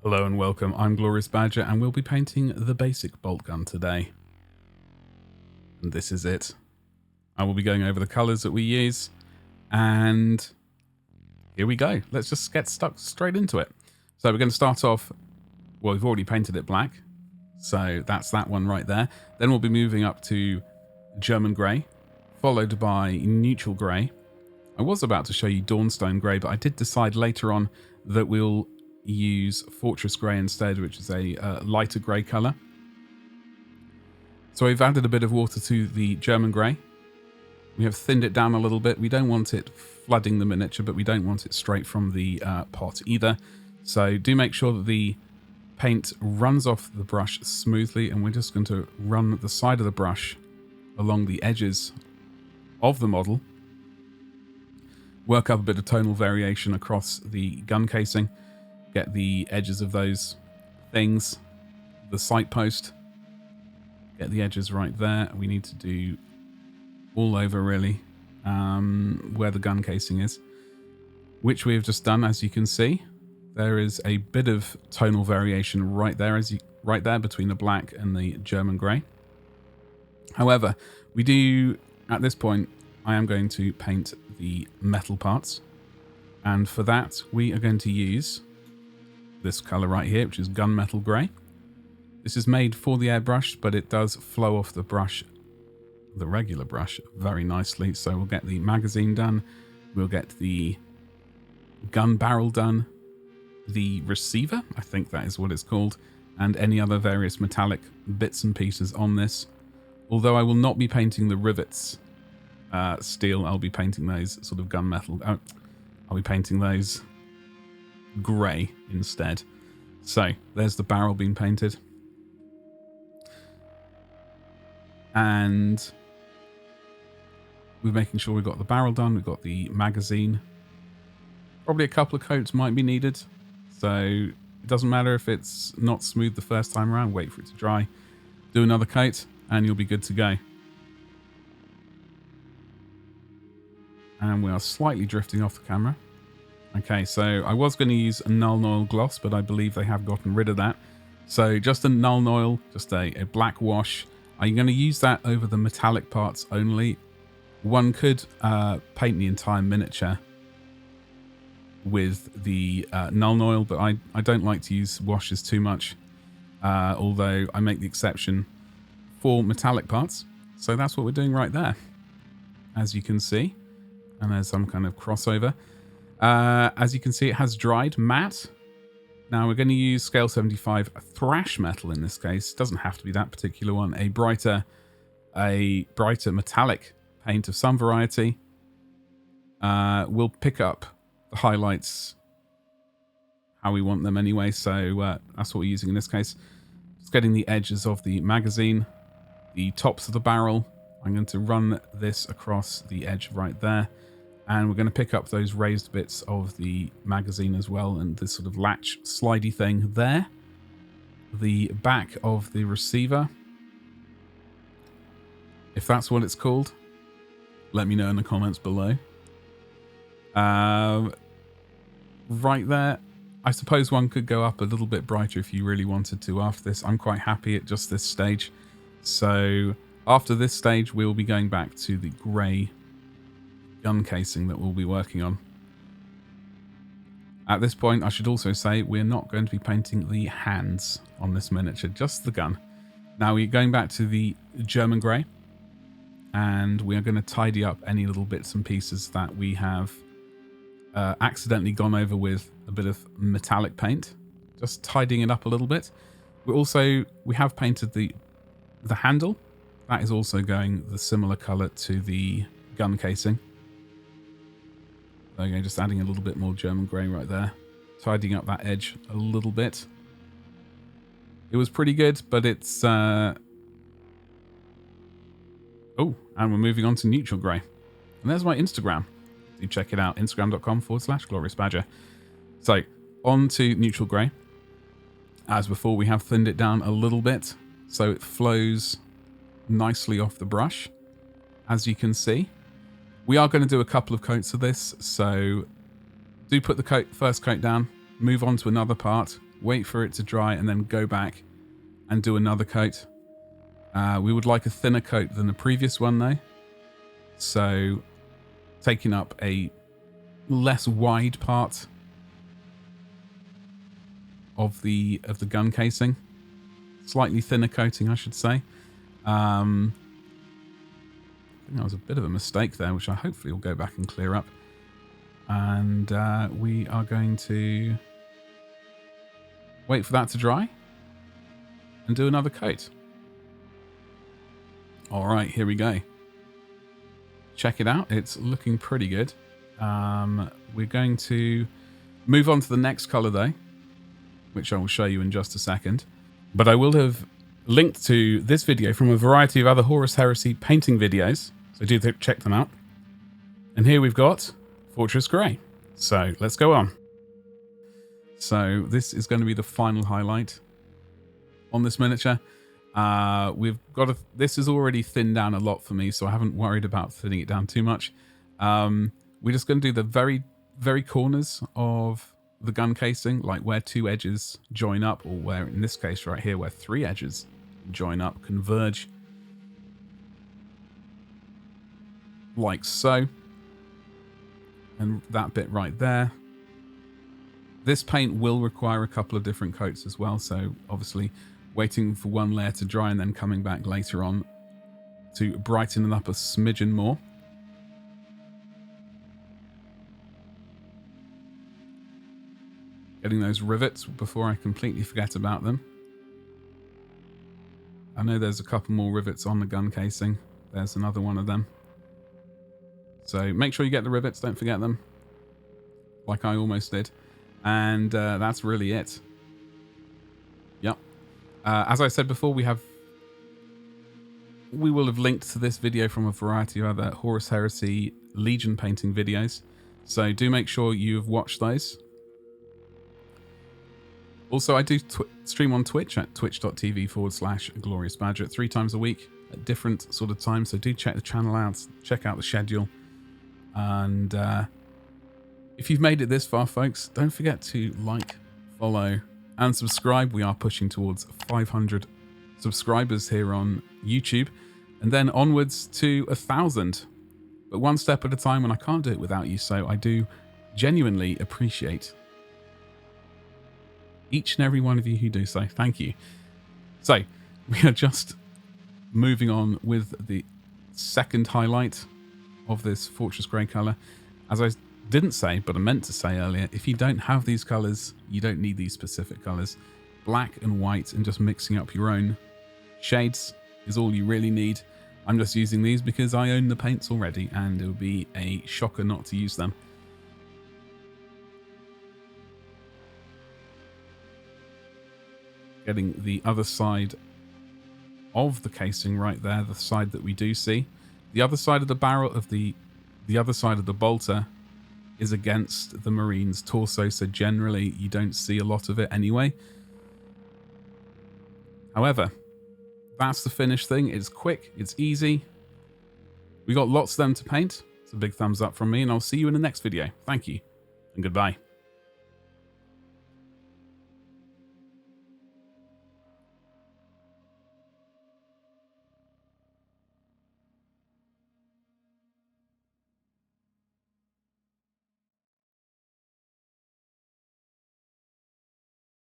Hello and welcome, I'm Glorious Badger and we'll be painting the basic bolt gun today. And this is it. I will be going over the colours that we use and here we go. Let's just get stuck straight into it. So we're going to start off, well, we've already painted it black, so that's that one right there. Then we'll be moving up to German grey, followed by neutral grey. I was about to show you Dawnstone grey, but I did decide later on that we'll use Fortress grey instead, which is a lighter grey colour. So we've added a bit of water to the German grey. We have thinned it down a little bit. We don't want it flooding the miniature, but we don't want it straight from the pot either. So do make sure that the paint runs off the brush smoothly, and we're just going to run the side of the brush along the edges of the model. Work up a bit of tonal variation across the gun casing. Get the edges of those things, the sight post, get the edges right there. We need to do all over really where the gun casing is, which we have just done. As you can see, there is a bit of tonal variation right there, right there between the black and the German grey. However, we do at this point, I am going to paint the metal parts, and for that we are going to use this colour right here, which is Gunmetal grey. This is made for the airbrush, but it does flow off the brush, the regular brush, very nicely. So we'll get the magazine done, we'll get the gun barrel done, the receiver, I think that is what it's called, and any other various metallic bits and pieces on this. Although I will not be painting the rivets steel, I'll be painting those sort of gunmetal. I'll be painting those grey instead. So there's the barrel being painted, and we're making sure we've got the barrel done. We've got the magazine. Probably a couple of coats might be needed, so it doesn't matter if it's not smooth the first time around. Wait for it to dry, do another coat, and you'll be good to go. And we are slightly drifting off the camera. Okay, so I was going to use a Nuln oil gloss, but I believe they have gotten rid of that. So just a Nuln oil, just a black wash. I'm going to use that over the metallic parts only. One could paint the entire miniature with the Nuln oil, but I don't like to use washes too much, although I make the exception for metallic parts. So that's what we're doing right there, as you can see. And there's some kind of crossover. As you can see, it has dried matte. Now we're going to use Scale75 Thrash metal in this case. It doesn't have to be that particular one. A brighter metallic paint of some variety. We'll pick up the highlights how we want them anyway. So that's what we're using in this case. Just getting the edges of the magazine, the tops of the barrel. I'm going to run this across the edge right there. And we're going to pick up those raised bits of the magazine as well, and this sort of latch slidey thing there. The back of the receiver, if that's what it's called, let me know in the comments below. Right there. I suppose one could go up a little bit brighter if you really wanted to after this. I'm quite happy at just this stage. So after this stage, we'll be going back to the grey gun casing that we'll be working on. At this point, I should also say we're not going to be painting the hands on this miniature, just the gun. Now we're going back to the German grey, and we are going to tidy up any little bits and pieces that we have accidentally gone over with a bit of metallic paint, just tidying it up a little bit. We have painted the handle. That is also going the similar colour to the gun casing. Okay, just adding a little bit more German grey right there. Tidying up that edge a little bit. It was pretty good, but it's... Oh, and we're moving on to neutral grey. And there's my Instagram. Do check it out, instagram.com/gloriousbadger. So, on to neutral grey. As before, we have thinned it down a little bit, so it flows nicely off the brush, as you can see. We are going to do a couple of coats of this, so do put the first coat down, move on to another part, wait for it to dry, and then go back and do another coat. We would like a thinner coat than the previous one though. So taking up a less wide part of the gun casing. Slightly thinner coating, I should say. I think that was a bit of a mistake there, which I hopefully will go back and clear up. And we are going to wait for that to dry and do another coat. All right, here we go. Check it out. It's looking pretty good. We're going to move on to the next color though, which I will show you in just a second. But I will have linked to this video from a variety of other Horus Heresy painting videos, so do check them out. And here we've got Fortress Grey. So let's go on. So this is going to be the final highlight on this miniature. This is already thinned down a lot for me, so I haven't worried about thinning it down too much. We're just going to do the very, very corners of the gun casing, like where two edges join up, or where, in this case right here, where three edges join up, converge, like so. And that bit right there. This paint will require a couple of different coats as well, so obviously waiting for one layer to dry and then coming back later on to brighten it up a smidgen more. Getting those rivets before I completely forget about them. I know there's a couple more rivets on the gun casing. There's another one of them. So make sure you get the rivets, don't forget them. Like I almost did. And that's really it. Yep. As I said before, we will have linked to this video from a variety of other Horus Heresy Legion painting videos. So do make sure you've watched those. Also, I do stream on Twitch at twitch.tv/gloriousbadger 3 times a week at different sort of times. So do check the channel out, check out the schedule. And if you've made it this far, folks, don't forget to like, follow, and subscribe. We are pushing towards 500 subscribers here on YouTube, and then onwards to 1,000. But one step at a time, and I can't do it without you. So I do genuinely appreciate each and every one of you who do so. Thank you. So we are just moving on with the second highlight of this Fortress Grey color. As I didn't say, but I meant to say earlier, if you don't have these colors, you don't need these specific colors. Black and white and just mixing up your own shades is all you really need. I'm just using these because I own the paints already, and it would be a shocker not to use them. Getting the other side of the casing right there, the side that we do see. The other side of the barrel of the other side of the bolter is against the Marine's torso, so generally you don't see a lot of it anyway. However, that's the finished thing. It's quick, it's easy. We got lots of them to paint. It's a big thumbs up from me, and I'll see you in the next video. Thank you, and goodbye.